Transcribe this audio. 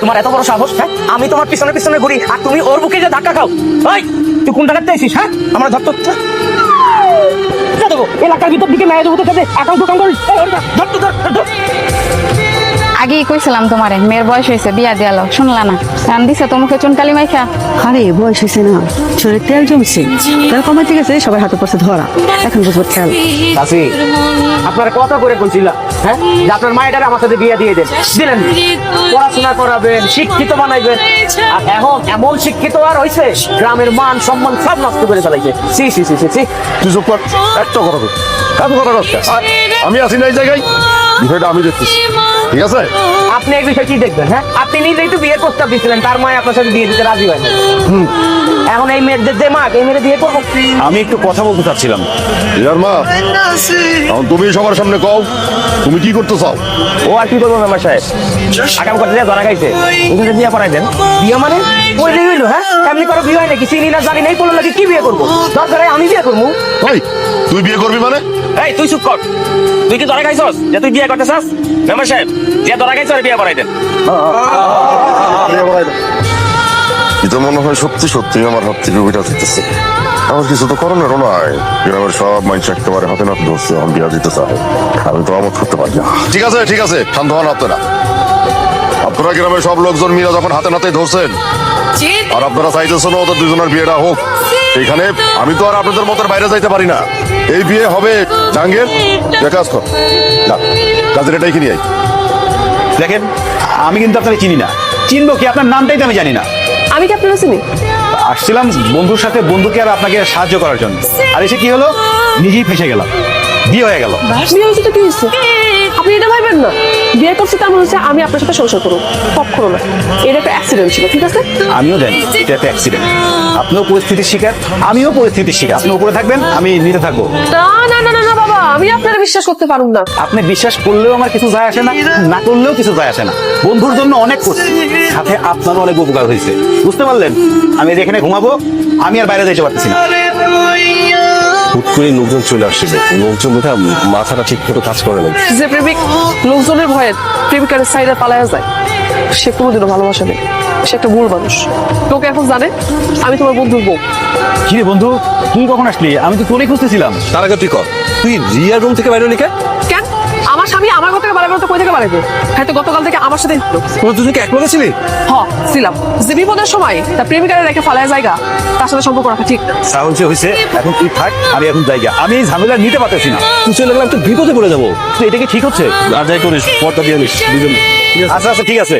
তোমার এত বড় সাহস, হ্যাঁ? আমি তোমার পিছনে পিছনে ঘুরি আর তুমি ওর বুকে যে ধাক্কা খাও। এই তুই কোন টাকাতে আইছিস? হ্যাঁ, আমার ধর তো দেবো এলাকার ভিতর দিকে মেয়ে দেবো তোকে আকাম দোকান করি। ধর তো ধর ধর। আগেই কইছিলাম তোমারে মেয়ের বয়স হয়েছে, বিয়া দিয়ালো, শুনলা না? রান দিছে তো মুখে চুনকালি মাইখা। আরে বয়স হয়েছে না, শরীরে তেল জমছে, তেল কমাইতে গেছে, সবাই হাতে পড়ছে ধরা। এখন বুঝবো খেয়াল। চাচি, আপনার কথা করে বলছিলাম, হ্যাঁ, যে আপনার মায়ের আমার সাথে বিয়ে দিয়ে দেন, দিলেন। পড়াশোনা করাবেন, শিক্ষিত বানাইবেন, আর এখন এমন শিক্ষিত আর হইছে গ্রামের মান সম্মান সব নষ্ট করে ফেলাইছে। সি সি সি সি সি। তুই চুপ কর, একটা কথা বল, এত কথা রাস্তা আমি আছি না এই জায়গায়, বিষয়টা আমি দেখতেছি, ঠিক আছে? আপনি এই বিষয় কি দেখবেন? হ্যাঁ, আপনি নিজেই তো বিয়ের প্রস্তাব দিচ্ছিলেন, তার মায় আপনার সাথে বিয়ে দিতে রাজি হয় না। এখন এই মেয়েদের যে মা, এই মেয়েদের বিয়ে করবো। আমি একটু কথা বলতে চাচ্ছিলাম। ইয়ার মা, এখন তুমি সবার সামনে কও, তুমি কি করতে চাও? ও আর কি করবো মেম্বার সাহেব, আগাম করতে ধরা খাইছে, ওখানে বিয়ে করাই দেন। বিয়ে মানে ওই হইলো? হ্যাঁ, এমনি করো বিয়ে হয় নাকি? চিনি না জানি নাই, বললো নাকি কি বিয়ে করবো? দরকার হয় আমি বিয়ে করবো। এই তুই বিয়ে করবি মানে? এই তুই চুপ কর, তুই কি ধরা খাইছস যে তুই বিয়ে করতে চাস? মেম্বার সাহেব, যে ধরা খাইছ বিয়ে করাই দেন। এটা মনে হয় সত্যি সত্যি আমার হাত থেকে ওইটা দিতেছে। আমার কিছু তো করণেরও নাই, গ্রামের সব মানুষ একেবারে হাতে নাতে ধরছে, আমি বিয়া দিতে চাই, আমি তো আমত করতে পারি না। ঠিক আছে ঠিক আছে, শান্ত হন আপনারা। আপনারা গ্রামের সব লোকজন মিলে যখন হাতে নাতে ধরছেন আর আপনারা চাইতেছেন ওদের দুজনের বিয়েটা হোক, এখানে আমি তো আর আপনাদের মতের বাইরে যাইতে পারি না। এই বিয়ে হবে জাহাঙ্গীর, কাজ কর, কাজের এটাই কিনি। দেখেন, আমি কিন্তু আপনাকে চিনি না, চিনবো কি? আপনার নামটাই তো আমি জানি না। আমি কি আপনারা চিনি? আসছিলাম বন্ধুর সাথে বন্ধুকে আর আপনাকে সাহায্য করার জন্য, আর এসে কি হলো, নিজেই ফেসে গেলাম, বিয়ে হয়ে গেল। বিয়ে হয়েছে তো কি হয়েছে? আপনি এটা ভাববেন না, বিয়ে করছি তার মনে হচ্ছে আমি আপনার সাথে সংসার করবো, কখনো না। এটা একটা অ্যাক্সিডেন্ট ছিল, ঠিক আছে? আমিও জানি এটা একটা অ্যাক্সিডেন্ট, আপনিও পরিস্থিতির শিকার, আমিও পরিস্থিতির শিকার। আপনি উপরে থাকবেন, আমি নিচে থাকবো। না না না না না বাবা, আমি আপনারা বিশ্বাস করতে পারুন না। আপনি বিশ্বাস করলেও আমার কিছু যায় আসে না, না করলেও কিছু যায় আসে না। বন্ধুর জন্য অনেক করছি, সাথে আপনারও অনেক উপকার হয়েছে, বুঝতে পারলেন? আমি এখানে ঘুমাবো, আমি আর বাইরে যেতে পারতেছি না। হুট করে লোকজন চলে আসছিল, লোকজন বোধ মাথাটা ঠিক মতো কাজ করে না। যে প্রেমিক লোকজনের ভয়ে প্রেমিকার সাইডে পালায়া যায়, সে কোনোদিনও ভালোবাসা নেই, সে একটা ভুল মানুষ। তোকে এখন জানে আমি তোমার বন্ধুর বউ। কি রে বন্ধু, তুই কখন আসলি? আমি তো তোরই খুঁজতেছিলাম। তার আগে তুই কর, তুই রিয়ার রুম থেকে বাইরে লিখে কেন? আমার স্বামী আমার ঘর থেকে বাড়াবে তো কই থেকে বাড়াবে? হয়তো গতকাল থেকে আমার সাথে তোর দুজনকে এক লগে ছিলি? ছিলাম। যে বিপদের সময় তার প্রেমিকারে রেখে ফালায় জায়গা, তার সাথে সম্পর্ক রাখা ঠিক না। সাহস হয়েছে, এখন তুই থাক, আমি এখন জায়গা, আমি এই ঝামেলা নিতে পারতেছি না। তুই চলে গেলাম, তুই বিপদে পড়ে যাবো। তুই এটা কি ঠিক হচ্ছে? আর যাই করিস পর্দা দিয়ে নিস দুজন। আচ্ছা আচ্ছা ঠিক আছে।